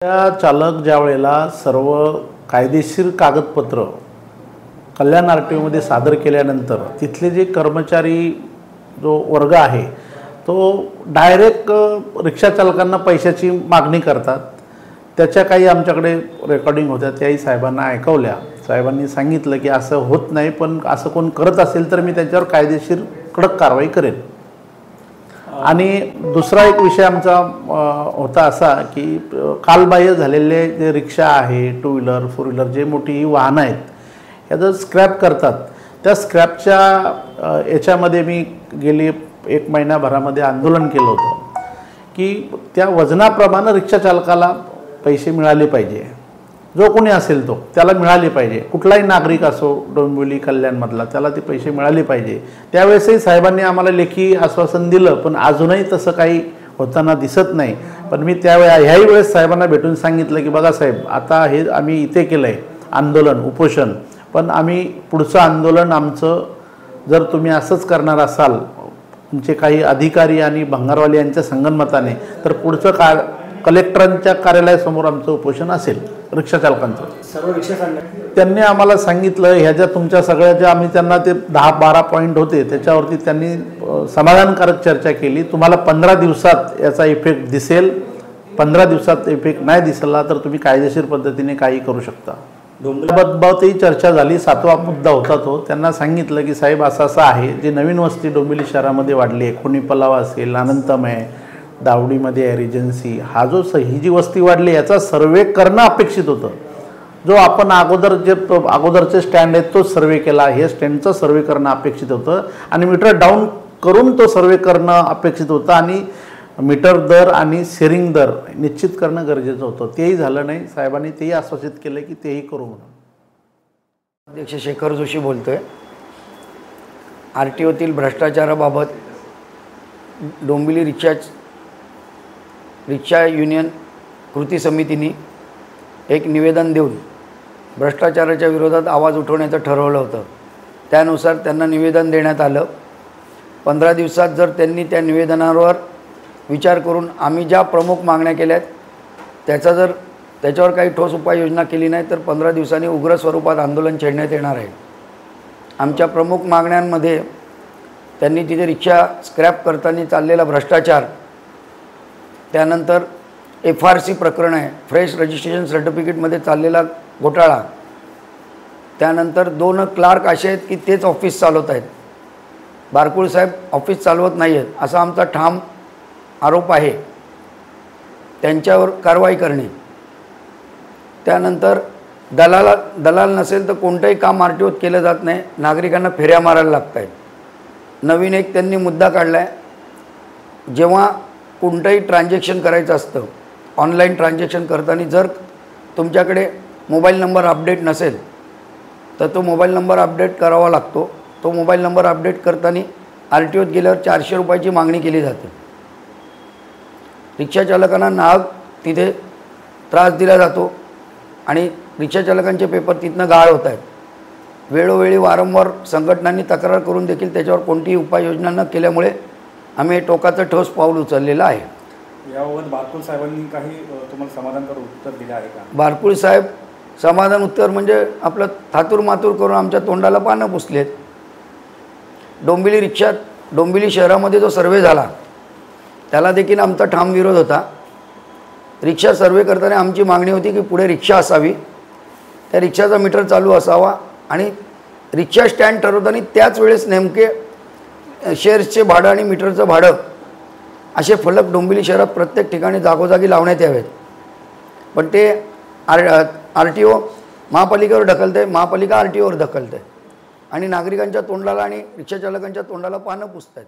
त्या चालक ज्या वेळेला सर्व कायदेशीर कागदपत्र कल्याण आरटीओमध्ये सादर केल्यानंतर तिथले जे कर्मचारी जो वर्ग आहे तो डायरेक्ट रिक्षा चालकांना पैशाची मागणी करतात। त्याच्या काही आमच्याकडे रेकॉर्डिंग होत्या, त्याही साहेबांना ऐकवल्या। साहेबांनी सांगितलं की असं होत नाही, पण असं कोण करत असेल तर मी त्याच्यावर कायदेशीर कडक कारवाई करेन। आणि दुसरा एक विषय आमचा होता असा की कालबाह्य झालेले जे रिक्षा आहे, टू व्हीलर, फोर व्हीलर, जे मोठी वाहनं आहेत या जर स्क्रॅप करतात, त्या स्क्रॅपच्या याच्यामध्ये मी गेली 1 महिनाभरामध्ये आंदोलन केलं होतं की त्या वजनाप्रमाणे रिक्षा चालकाला पैसे मिळाले पाहिजे। जो कोणी असेल तो त्याला मिळाले पाहिजे, कुठलाही नागरिक असो डोंबिवली कल्याणमधला, त्याला ते पैसे मिळाले पाहिजे। त्यावेळेसही साहेबांनी आम्हाला लेखी आश्वासन दिलं, पण अजूनही तसं काही होताना दिसत नाही। पण मी ह्याही वेळेस साहेबांना भेटून सांगितलं की बघा साहेब, आता हे आम्ही इथे केलं आहे आंदोलन, उपोषण, पण आम्ही पुढचं आंदोलन आमचं जर तुम्ही असंच करणार असाल तुमचे काही अधिकारी आणि भंगारवाले यांच्या संगनमताने, तर पुढचं कलेक्टरांच्या कार्यालयासमोर आमचं उपोषण असेल रिक्षा चालकांचं। सर्व रिक्षा त्यांनी आम्हाला सांगितलं ह्या तुमच्या सगळ्याच्या आम्ही त्यांना ते 10-12 पॉईंट होते त्याच्यावरती त्यांनी समाधानकारक चर्चा केली। तुम्हाला 15 दिवसात याचा इफेक्ट दिसेल, 15 दिवसात इफेक्ट नाही दिसला तर तुम्ही कायदेशीर पद्धतीने काही करू शकता। डोंबिवलीबाबतही चर्चा झाली। 7वा मुद्दा होता तो, त्यांना सांगितलं की साहेब असं असं आहे, जे नवीन वस्ती डोंबिवली शहरामध्ये वाढली आहे, कोणी पलाव असेल, अनंतमय, दावडीमध्ये आहे रिजन्सी, हा जो ही जी वस्ती वाढली याचा सर्वे करणं अपेक्षित होतं। जो आपण अगोदरचे स्टँड आहेत तो सर्वे केला, हे स्टँडचा सर्वे करणं अपेक्षित होतं आणि मीटर डाऊन करून तो सर्वे करणं अपेक्षित होतं आणि मीटर दर आणि शेअरिंग दर निश्चित करणं गरजेचं होतं। तेही झालं नाही। साहेबांनी तेही आश्वासित केलं की तेही करू म्हणून। अध्यक्ष शेखर जोशी बोलतोय। आरटीओतील भ्रष्टाचाराबाबत डोंबिवली रिक्षा युनियन कृती समितीने एक निवेदन देऊन भ्रष्टाचाराच्या विरोधात आवाज उठवण्याचं ठरवलं होतं। त्यानुसार त्यांना निवेदन देण्यात आलं। 15 दिवसात जर त्यांनी त्या निवेदनावर विचार करून आम्ही ज्या प्रमुख मागण्या केल्यात त्याच्यावर काही ठोस उपाययोजना केली नाही तर 15 दिवसांनी उग्र स्वरूपात आंदोलन छेडण्यात येणार आहे। आमच्या प्रमुख मागण्यांमध्ये त्यांनी तिथे रिक्षा स्क्रॅप करताना चाललेला भ्रष्टाचार, त्यानंतर FRC प्रकरण आहे, फ्रेश रजिस्ट्रेशन सर्टिफिकेटमध्ये चाललेला घोटाळा, त्यानंतर 2 क्लार्क असे आहेत की तेच ऑफिस चालवत आहेत, बारकुळ साहेब ऑफिस चालवत नाही आहेत असा आमचा ठाम आरोप आहे, त्यांच्यावर कारवाई करणे। त्यानंतर दलाल नसेल तर कोणतंही काम आरटीओत केलं जात नाही, नागरिकांना फेऱ्या मारायला लागत आहेत। नवीन एक त्यांनी मुद्दा काढला आहे, जेव्हा कोणतंही ट्रान्झॅक्शन करायचं असतं, ऑनलाईन ट्रान्झॅक्शन करताना जर तुमच्याकडे मोबाईल नंबर अपडेट नसेल तर तो मोबाईल नंबर अपडेट करावा लागतो। तो मोबाईल नंबर अपडेट करताना आरटीओत गेल्यावर 400 रुपयाची मागणी केली जाते। रिक्षा चालकांना नाहक तिथे त्रास दिला जातो आणि रिक्षा चालकांचे पेपर तिथनं गाळ होत आहेत। वेळोवेळी वारंवार संघटनांनी तक्रार करून देखील त्याच्यावर कोणतीही उपाययोजना न केल्यामुळे आम्ही टोकाचं ठोस पाऊल उचललेलं आहे। याबाबत बारकुळ साहेबांनी काही तुम्हाला समाधानकारक उत्तर दिलं आहे का? बारकुळ साहेब समाधान उत्तर म्हणजे आपलं थातूर मातूर करून आमच्या तोंडाला पानं पुसलेत। डोंबिवली शहरामध्ये जो सर्वे झाला त्याला देखील आमचा ठाम विरोध होता। रिक्षा सर्वे करताना आमची मागणी होती की पुढे रिक्षा असावी, त्या रिक्षाचा मीटर चालू असावा आणि रिक्षा स्टँड ठरवताना त्याच वेळेस नेमके शेअर्सचे भाडं आणि मीटरचं भाडं असे फलक डोंबिवली शहरात प्रत्येक ठिकाणी जागोजागी लावण्यात यावेत। पण ते आरटीओ महापालिकेवर ढकलते, महापालिका आरटीओवर ढकलते आणि नागरिकांच्या तोंडाला आणि रिक्षा चालकांच्या तोंडाला पानं पुसत आहेत।